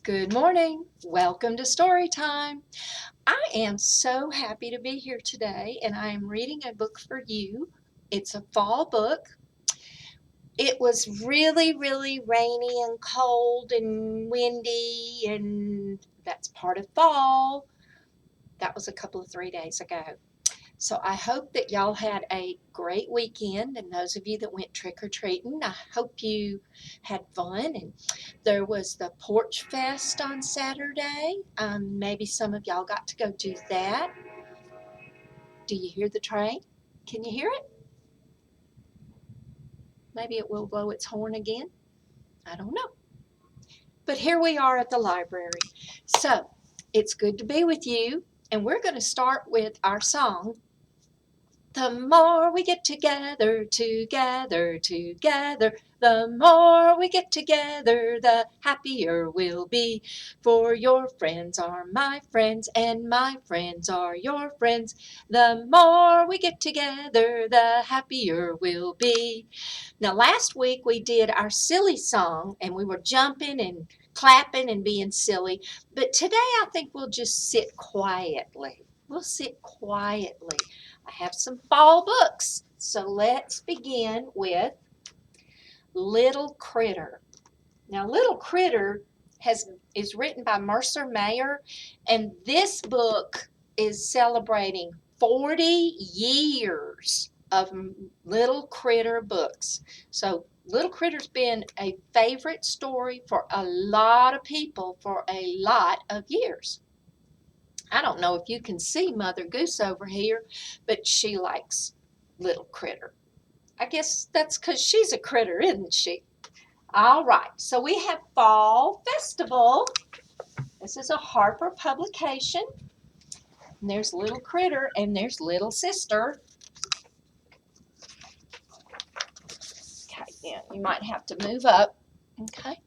Good morning. Welcome to Storytime. I am so happy to be here today, and I am reading a book for you. It's a fall book. It was really rainy and cold and windy, and that's part of fall. That was a couple of 3 days ago. So I hope that y'all had a great weekend, and those of you that went trick-or-treating, I hope you had fun. And there was the Porch Fest on Saturday. Maybe some of y'all got to go do that. Do you hear the train? Can you hear it? Maybe it will blow its horn again. I don't know. But here we are at the library. So it's good to be with you, and we're going to start with our song. The more we get together, the more we get together, the happier we'll be. For your friends are my friends, and my friends are your friends. The more we get together, the happier we'll be. Now, last week we did our silly song, and we were jumping and clapping and being silly. But today I think we'll just sit quietly. We'll sit quietly. I have some fall books. So let's begin with Little Critter. Now, Little Critter is written by Mercer Mayer, and this book is celebrating 40 years of Little Critter books. So Little Critter's been a favorite story for a lot of people for a lot of years. I don't know if you can see Mother Goose over here, but she likes Little Critter. I guess that's because she's a critter, isn't she? All right, so we have Fall Festival. This is a Harper publication. And there's Little Critter and there's Little Sister. Okay, yeah, you might have to move up. Okay.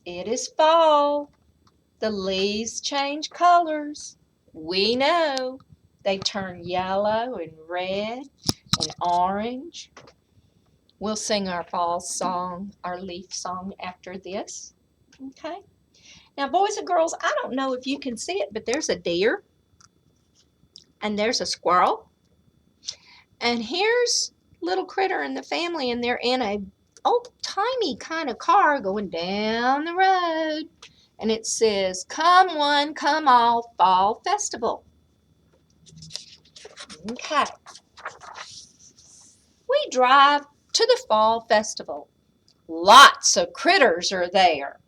It is fall. The leaves change colors. We know. They turn yellow and red and orange. We'll sing our fall song, our leaf song after this. Okay. Now, boys and girls, I don't know if you can see it, but there's a deer and there's a squirrel. And here's Little Critter and the family, and they're in a old-timey kind of car going down the road. And it says, "Come one, come all, Fall Festival." Okay. We drive to the Fall Festival. Lots of critters are there.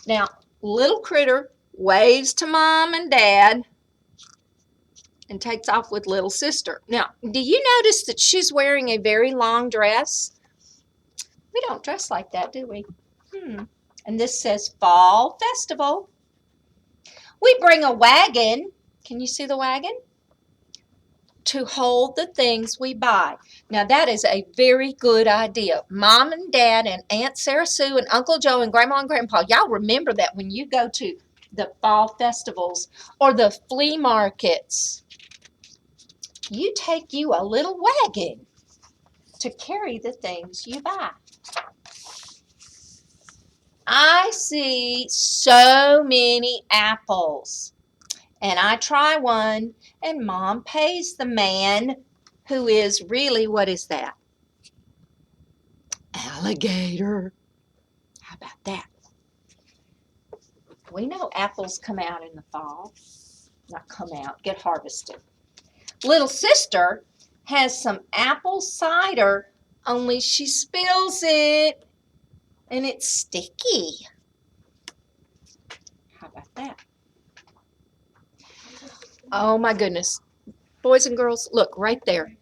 Now, Little Critter waves to Mom and Dad and takes off with Little Sister. Now, do you notice that she's wearing a very long dress? We don't dress like that, do we? And this says Fall Festival. We bring a wagon. Can you see the wagon? To hold the things we buy. Now, that is a very good idea. Mom and Dad and Aunt Sarah Sue and Uncle Joe and Grandma and Grandpa, y'all remember that when you go to the fall festivals or the flea markets. You take you a little wagon to carry the things you buy. I see so many apples. And I try one, and Mom pays the man who is really, what is that? Alligator. How about that? We know apples come out in the fall. Not come out, get harvested. Little Sister has some apple cider, only she spills it, and it's sticky. How about that? Oh my goodness. Boys and girls, look right there.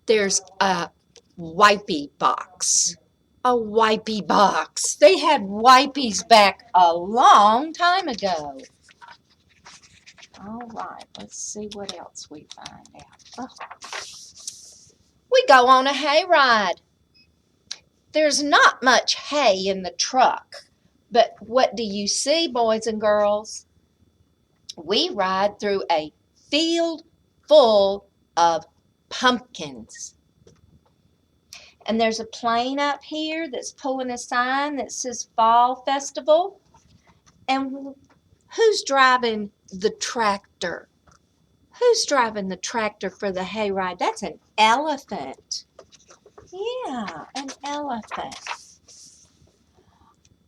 There's a wipey box. A wipey box. They had wipies back a long time ago. All right, let's see what else we find out. Oh. We go on a hayride. There's not much hay in the truck, but what do you see, boys and girls? We ride through a field full of pumpkins. And there's a plane up here that's pulling a sign that says Fall Festival. And who's driving the tractor? Who's driving the tractor for the hayride? That's an elephant. Yeah, an elephant.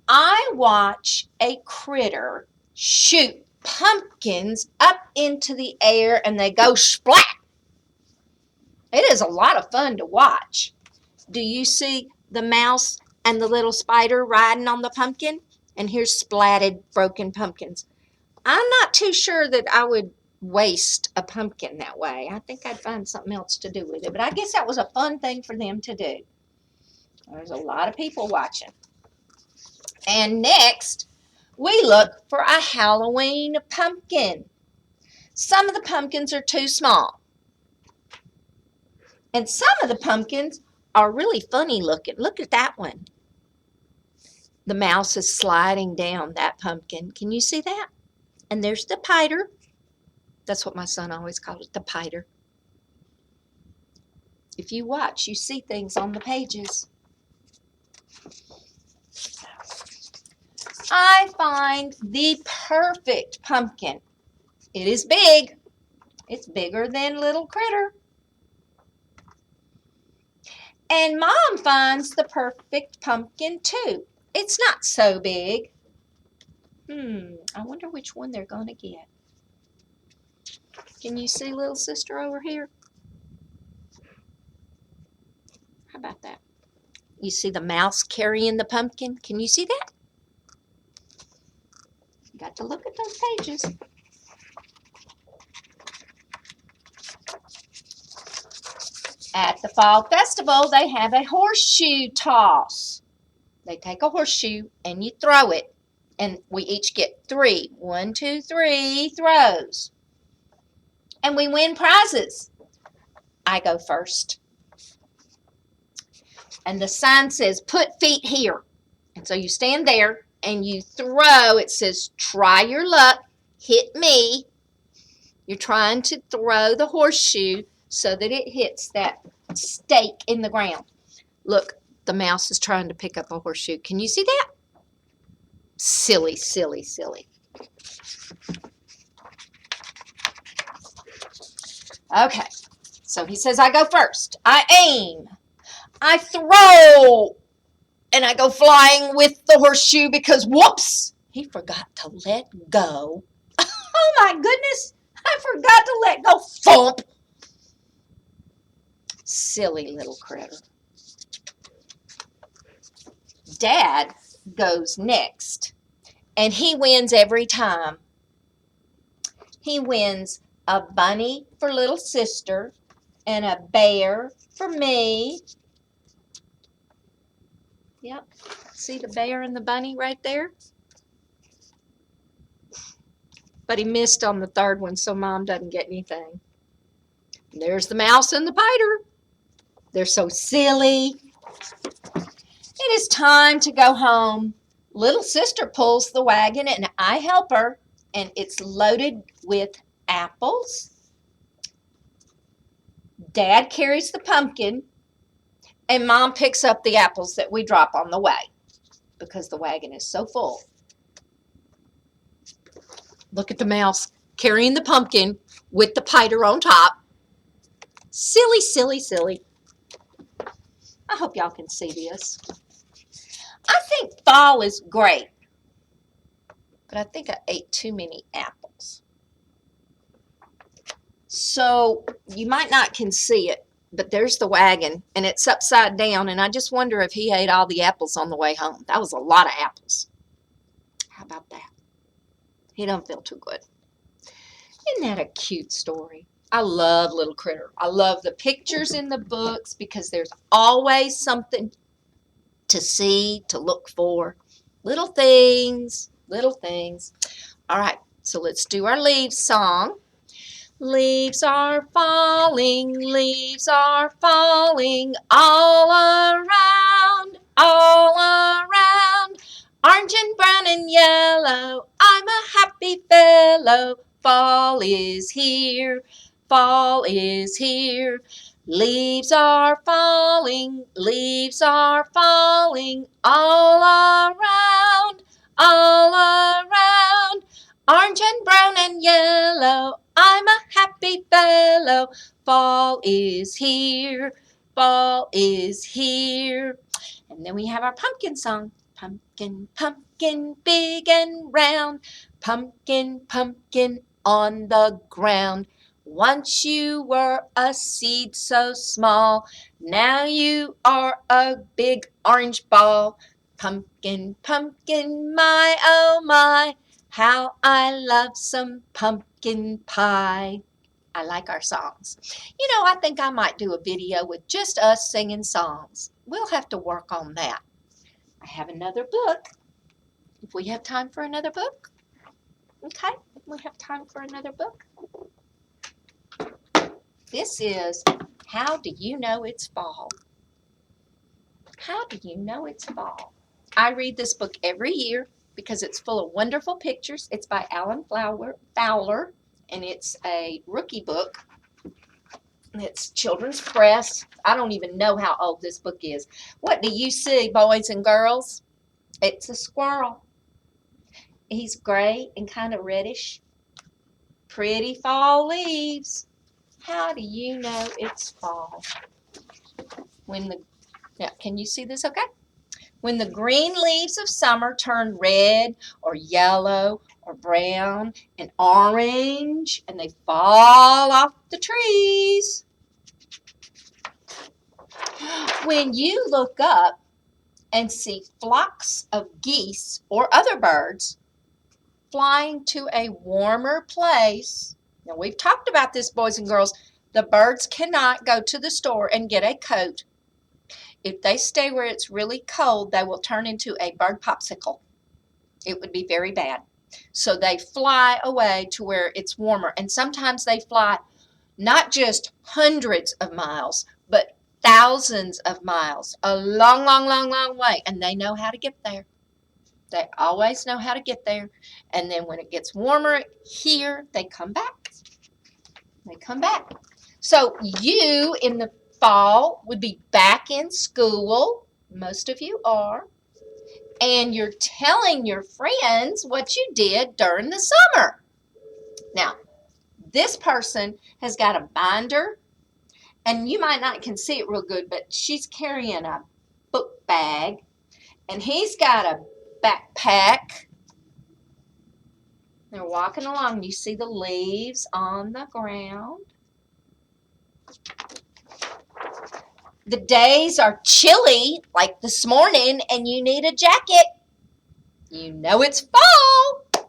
I watch a critter shoot pumpkins up into the air and they go splat. It is a lot of fun to watch. Do you see the mouse and the little spider riding on the pumpkin? And here's splatted, broken pumpkins. I'm not too sure that I would waste a pumpkin that way. I think I'd find something else to do with it. But I guess that was a fun thing for them to do. There's a lot of people watching. And next, we look for a Halloween pumpkin. Some of the pumpkins are too small. And some of the pumpkins are really funny looking. Look at that one. The mouse is sliding down that pumpkin. Can you see that? And there's the piter. That's what my son always called it, the piter. If you watch, you see things on the pages. I find the perfect pumpkin. It is big. It's bigger than Little Critter. And Mom finds the perfect pumpkin too. It's not so big. I wonder which one they're going to get. Can you see little sister over here? How about that? You see the mouse carrying the pumpkin? Can you see that? You got to look at those pages. At the Fall Festival, they have a horseshoe toss. They take a horseshoe and you throw it. And we each get 3. 1, 2, 3 throws. And we win prizes. I go first. And the sign says, put feet here. And so you stand there and you throw. It says, try your luck. Hit me. You're trying to throw the horseshoe so that it hits that stake in the ground. Look, the mouse is trying to pick up a horseshoe. Can you see that? Silly, silly, silly. Okay, so he says I go first. I aim. I throw. And I go flying with the horseshoe because, whoops, he forgot to let go. Oh my goodness, I forgot to let go. Thump. Silly little critter. Dad goes next, and he wins every time. He wins a bunny for little sister and a bear for me. Yep, see the bear and the bunny right there? But he missed on the third one, so Mom doesn't get anything. There's the mouse and the piter. They're so silly. It is time to go home. Little sister pulls the wagon and I help her, and it's loaded with apples. Dad carries the pumpkin, and Mom picks up the apples that we drop on the way because the wagon is so full. Look at the mouse carrying the pumpkin with the piter on top. Silly, silly, silly. I hope y'all can see this. I think fall is great, but I think I ate too many apples. So you might not can see it, but there's the wagon, and it's upside down, and I just wonder if he ate all the apples on the way home. That was a lot of apples. How about that? He don't feel too good. Isn't that a cute story? I love Little Critter. I love the pictures in the books because there's always something to see, to look for. Little things, little things. All right, so let's do our leaves song. Leaves are falling all around, all around. Orange and brown and yellow, I'm a happy fellow. Fall is here, fall is here. Leaves are falling all around, all around. Orange and brown and yellow, I'm a happy fellow. Fall is here, fall is here. And then we have our pumpkin song. Pumpkin, pumpkin, big and round. Pumpkin, pumpkin on the ground. Once you were a seed so small, now you are a big orange ball. Pumpkin, pumpkin, my oh my, how I love some pumpkin pie. I like our songs. You know, I think I might do a video with just us singing songs. We'll have to work on that. I have another book. If we have time for another book. Okay, if we have time for another book. This is How Do You Know It's Fall? How do you know it's fall? I read this book every year because it's full of wonderful pictures. It's by Alan Fowler, and it's a rookie book. It's Children's Press. I don't even know how old this book is. What do you see, boys and girls? It's a squirrel. He's gray and kind of reddish. Pretty fall leaves. How do you know it's fall? Now, can you see this okay? When the green leaves of summer turn red or yellow or brown and orange and they fall off the trees. When you look up and see flocks of geese or other birds flying to a warmer place. Now, we've talked about this, boys and girls. The birds cannot go to the store and get a coat. If they stay where it's really cold, they will turn into a bird popsicle. It would be very bad. So they fly away to where it's warmer. And sometimes they fly not just hundreds of miles, but thousands of miles. A long, long, long, long way. And they know how to get there. They always know how to get there. And then when it gets warmer here, they come back. They come back. So you in the fall would be back in school. Most of you are. And you're telling your friends what you did during the summer. Now, this person has got a binder, and you might not can see it real good, but she's carrying a book bag, and he's got a backpack. They're walking along. You see the leaves on the ground. The days are chilly, like this morning, and you need a jacket. You know it's fall.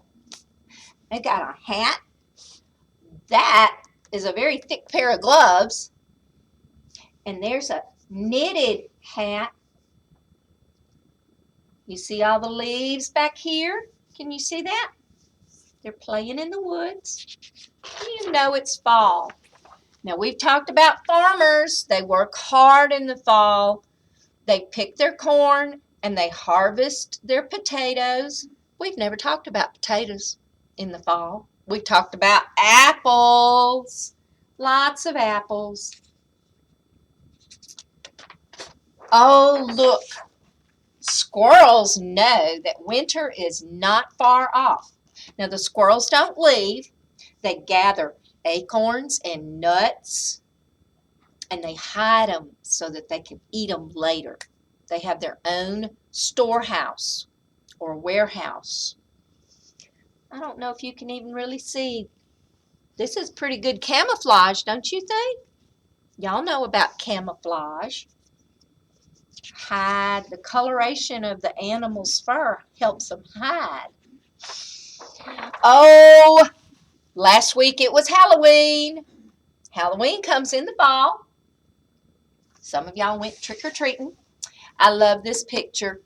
They got a hat. That is a very thick pair of gloves. And there's a knitted hat. You see all the leaves back here? Can you see that? They're playing in the woods. You know it's fall. Now, we've talked about farmers. They work hard in the fall. They pick their corn and they harvest their potatoes. We've never talked about potatoes in the fall. We've talked about apples. Lots of apples. Oh, look. Squirrels know that winter is not far off. Now, the squirrels don't leave. They gather acorns and nuts, and they hide them so that they can eat them later. They have their own storehouse or warehouse. I don't know if you can even really see. This is pretty good camouflage, don't you think? Y'all know about camouflage. Hide. The coloration of the animal's fur helps them hide. Oh, last week it was Halloween. Halloween comes in the fall. Some of y'all went trick-or-treating. I love this picture.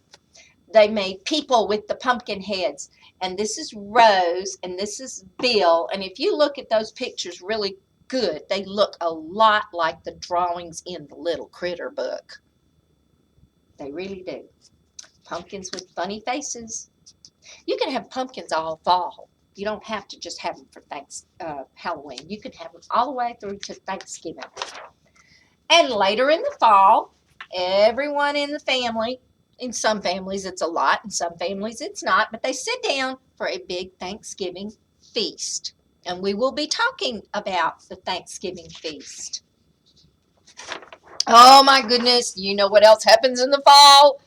They made people with the pumpkin heads. And this is Rose, and this is Bill. And if you look at those pictures really good, they look a lot like the drawings in the Little Critter book. They really do. Pumpkins with funny faces. You can have pumpkins all fall. You don't have to just have them for Halloween. You can have them all the way through to Thanksgiving. And later in the fall, everyone in the family, in some families it's a lot, in some families it's not, but they sit down for a big Thanksgiving feast. And we will be talking about the Thanksgiving feast. Oh my goodness, you know what else happens in the fall?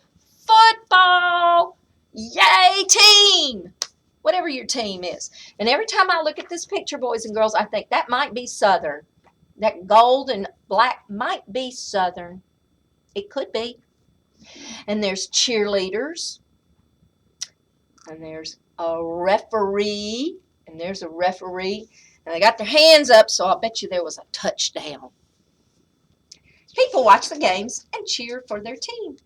Football! Yay, team! Whatever your team is. And every time I look at this picture, boys and girls, I think that might be Southern. That gold and black might be Southern. It could be. And there's cheerleaders. And there's a referee. And there's a referee. And they got their hands up, so I'll bet you there was a touchdown. People watch the games and cheer for their team.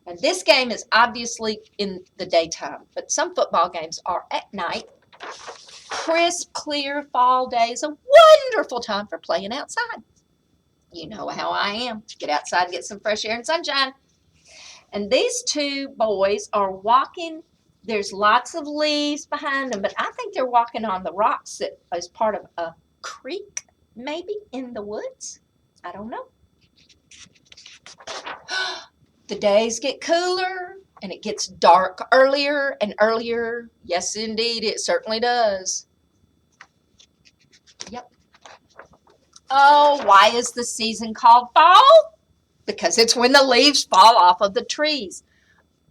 And this game is obviously in the daytime, but some football games are at night. Crisp, clear fall days, a wonderful time for playing outside. You know how I am. Get outside, get some fresh air and sunshine. And these two boys are walking. There's lots of leaves behind them, but I think they're walking on the rocks that is part of a creek, maybe in the woods. I don't know. The days get cooler and it gets dark earlier and earlier. Yes, indeed, it certainly does. Yep. Oh, why is the season called fall? Because it's when the leaves fall off of the trees.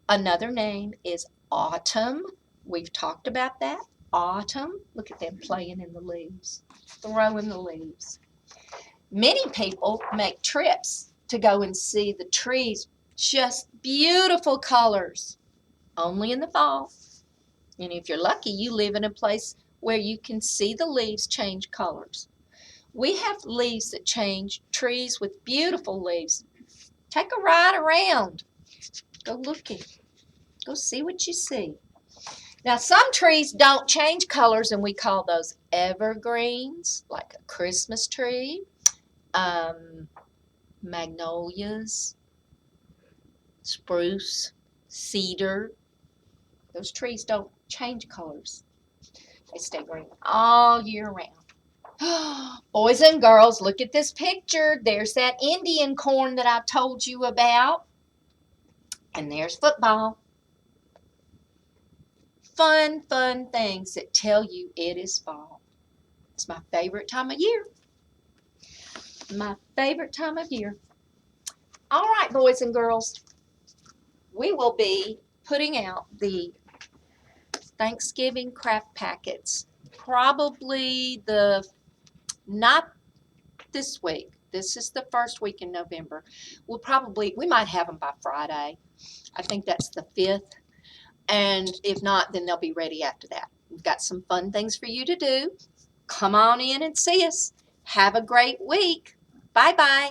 Another name is autumn. We've talked about that. Autumn. Look at them playing in the leaves, throwing the leaves. Many people make trips to go and see the trees. Just beautiful colors. Only in the fall. And if you're lucky, you live in a place where you can see the leaves change colors. We have leaves that change, trees with beautiful leaves. Take a ride around. Go looking. Go see what you see. Now, some trees don't change colors, and we call those evergreens, like a Christmas tree, magnolias, spruce, cedar. Those trees don't change colors. They stay green all year round. Boys and girls, look at this picture. There's that Indian corn that I told you about. And there's football. Fun, fun things that tell you it is fall. It's my favorite time of year. My favorite time of year. All right, boys and girls. We will be putting out the Thanksgiving craft packets probably not this week. This is the first week in November. We might have them by Friday. I think that's the 5th. And if not, then they'll be ready after that. We've got some fun things for you to do. Come on in and see us. Have a great week. Bye-bye.